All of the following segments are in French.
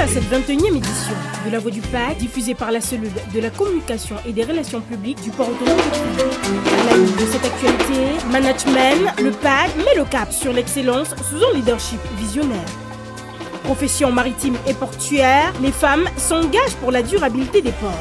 à cette 21e édition de La Voix du PAC, diffusée par la cellule de la communication et des relations publiques du port autonome de Kribi. À la une de cette actualité, management, le PAC met le cap sur l'excellence sous un leadership visionnaire. Profession maritime et portuaire, les femmes s'engagent pour la durabilité des ports.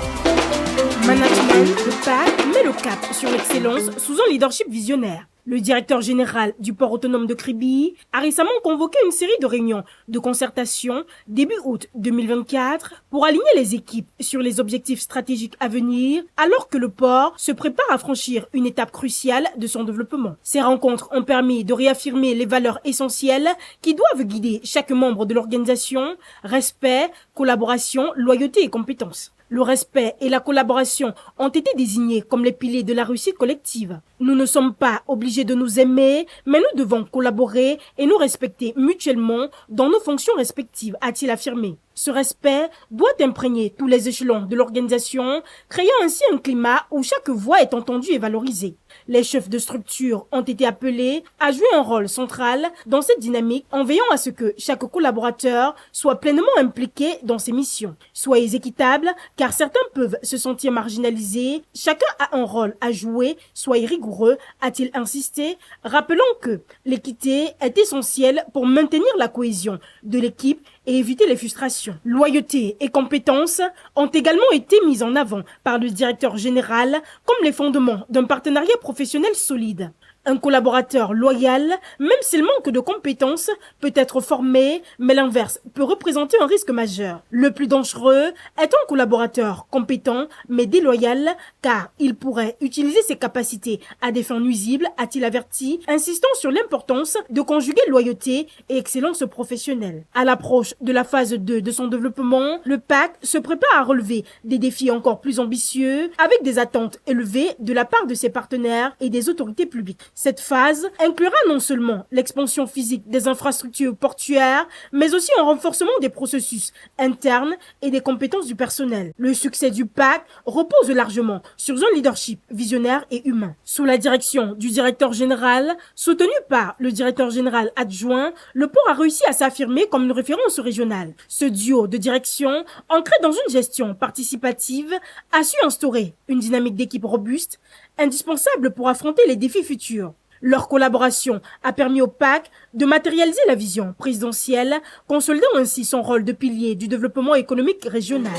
Management, le PAC met le cap sur l'excellence sous un leadership visionnaire. Le directeur général du port autonome de Kribi a récemment convoqué une série de réunions de concertation début août 2024 pour aligner les équipes sur les objectifs stratégiques à venir alors que le port se prépare à franchir une étape cruciale de son développement. Ces rencontres ont permis de réaffirmer les valeurs essentielles qui doivent guider chaque membre de l'organisation: respect, collaboration, loyauté et compétence. Le respect et la collaboration ont été désignés comme les piliers de la réussite collective. Nous ne sommes pas obligés de nous aimer, mais nous devons collaborer et nous respecter mutuellement dans nos fonctions respectives, a-t-il affirmé. Ce respect doit imprégner tous les échelons de l'organisation, créant ainsi un climat où chaque voix est entendue et valorisée. Les chefs de structure ont été appelés à jouer un rôle central dans cette dynamique en veillant à ce que chaque collaborateur soit pleinement impliqué dans ses missions. Soyez équitables, car certains peuvent se sentir marginalisés. Chacun a un rôle à jouer. Soyez rigoureux, a-t-il insisté, rappelant que l'équité est essentielle pour maintenir la cohésion de l'équipe et éviter les frustrations. Loyauté et compétences ont également été mises en avant par le directeur général comme les fondements d'un partenariat professionnel solide. Un collaborateur loyal, même s'il manque de compétences, peut être formé, mais l'inverse peut représenter un risque majeur. Le plus dangereux est un collaborateur compétent, mais déloyal, car il pourrait utiliser ses capacités à des fins nuisibles, a-t-il averti, insistant sur l'importance de conjuguer loyauté et excellence professionnelle. À l'approche de la phase 2 de son développement, le PAC se prépare à relever des défis encore plus ambitieux, avec des attentes élevées de la part de ses partenaires et des autorités publiques. Cette phase inclura non seulement l'expansion physique des infrastructures portuaires, mais aussi un renforcement des processus internes et des compétences du personnel. Le succès du PAC repose largement sur un leadership visionnaire et humain. Sous la direction du directeur général, soutenu par le directeur général adjoint, le port a réussi à s'affirmer comme une référence régionale. Ce duo de direction, ancré dans une gestion participative, a su instaurer une dynamique d'équipe robuste, indispensable pour affronter les défis futurs. Leur collaboration a permis au PAC de matérialiser la vision présidentielle, consolidant ainsi son rôle de pilier du développement économique régional.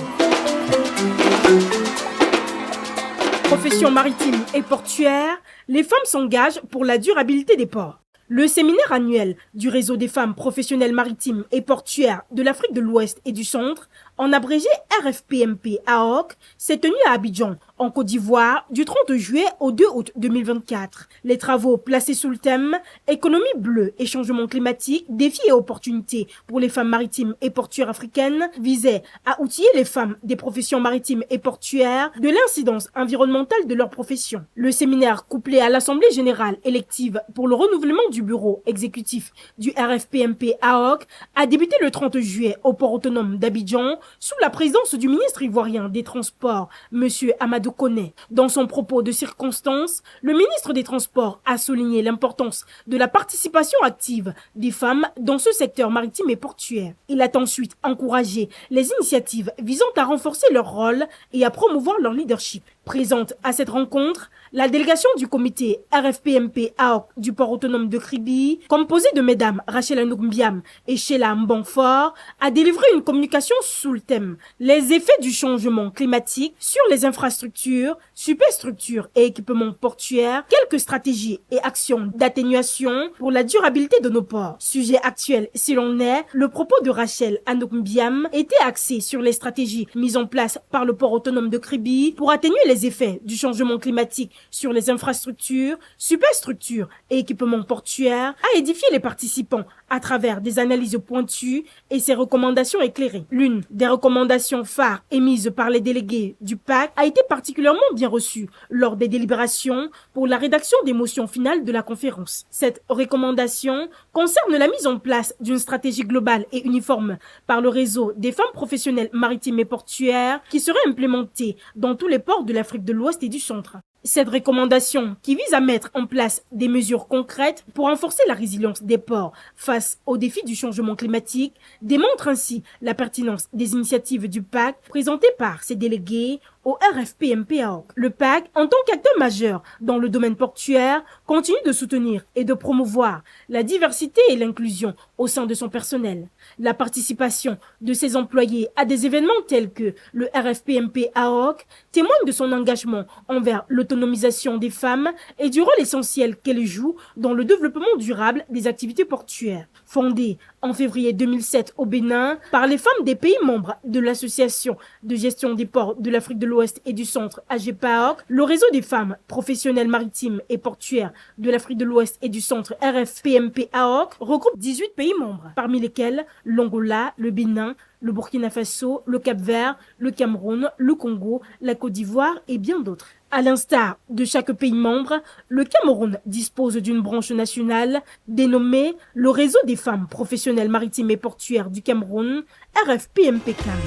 Profession maritime et portuaire, les femmes s'engagent pour la durabilité des ports. Le séminaire annuel du réseau des femmes professionnelles maritimes et portuaires de l'Afrique de l'Ouest et du Centre, en abrégé RFPMP AOC, s'est tenu à Abidjan, en Côte d'Ivoire, du 30 juillet au 2 août 2024. Les travaux placés sous le thème « Économie bleue et changement climatique, défis et opportunités pour les femmes maritimes et portuaires africaines » visaient à outiller les femmes des professions maritimes et portuaires de l'incidence environnementale de leur profession. Le séminaire, couplé à l'Assemblée générale élective pour le renouvellement du bureau exécutif du RFPMP AOC, a débuté le 30 juillet au port autonome d'Abidjan, sous la présidence du ministre ivoirien des Transports, M. Amadou Koné. Dans son propos de circonstance, le ministre des Transports a souligné l'importance de la participation active des femmes dans ce secteur maritime et portuaire. Il a ensuite encouragé les initiatives visant à renforcer leur rôle et à promouvoir leur leadership. Présente à cette rencontre, la délégation du comité RFPMP AOC du port autonome de Kribi, composée de mesdames Rachel Anouk-Mbiam et Sheila Mbonfort, a délivré une communication sous le thème « Les effets du changement climatique sur les infrastructures, superstructures et équipements portuaires, quelques stratégies et actions d'atténuation pour la durabilité de nos ports ». Sujet actuel si l'on est, le propos de Rachel Anouk-Mbiam était axé sur les stratégies mises en place par le port autonome de Kribi pour atténuer les effets du changement climatique sur les infrastructures, superstructures et équipements portuaires, a édifié les participants à travers des analyses pointues et ses recommandations éclairées. L'une des recommandations phares émises par les délégués du PAC a été particulièrement bien reçue lors des délibérations pour la rédaction des motions finales de la conférence. Cette recommandation concerne la mise en place d'une stratégie globale et uniforme par le réseau des femmes professionnelles maritimes et portuaires qui serait implémentée dans tous les ports de l'Afrique de l'Ouest et du Centre. Cette recommandation, qui vise à mettre en place des mesures concrètes pour renforcer la résilience des ports face aux défis du changement climatique, démontre ainsi la pertinence des initiatives du pacte présentées par ses délégués au RFPMP-AOC. Le pacte, en tant qu'acteur majeur dans le domaine portuaire, continue de soutenir et de promouvoir la diversité et l'inclusion au sein de son personnel. La participation de ses employés à des événements tels que le RFPMP-AOC témoigne de son engagement envers l'autonomisation des femmes et du rôle essentiel qu'elles jouent dans le développement durable des activités portuaires. Fondée en février 2007 au Bénin par les femmes des pays membres de l'Association de gestion des ports de l'Afrique de l'Ouest et du Centre AGPAOC, le réseau des femmes professionnelles maritimes et portuaires de l'Afrique de l'Ouest et du Centre RFPMP-AOC regroupe 18 pays membres, parmi lesquels l'Angola, le Bénin, le Burkina Faso, le Cap-Vert, le Cameroun, le Congo, la Côte d'Ivoire et bien d'autres. À l'instar de chaque pays membre, le Cameroun dispose d'une branche nationale dénommée le Réseau des femmes professionnelles maritimes et portuaires du Cameroun, RFPMPCAM.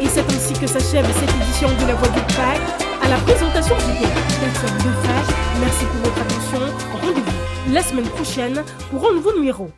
Et c'est ainsi que s'achève cette édition de La Voix du Pacte. À la présentation du Catherine Defache. Merci pour votre attention. Rendez-vous la semaine prochaine pour un nouveau numéro.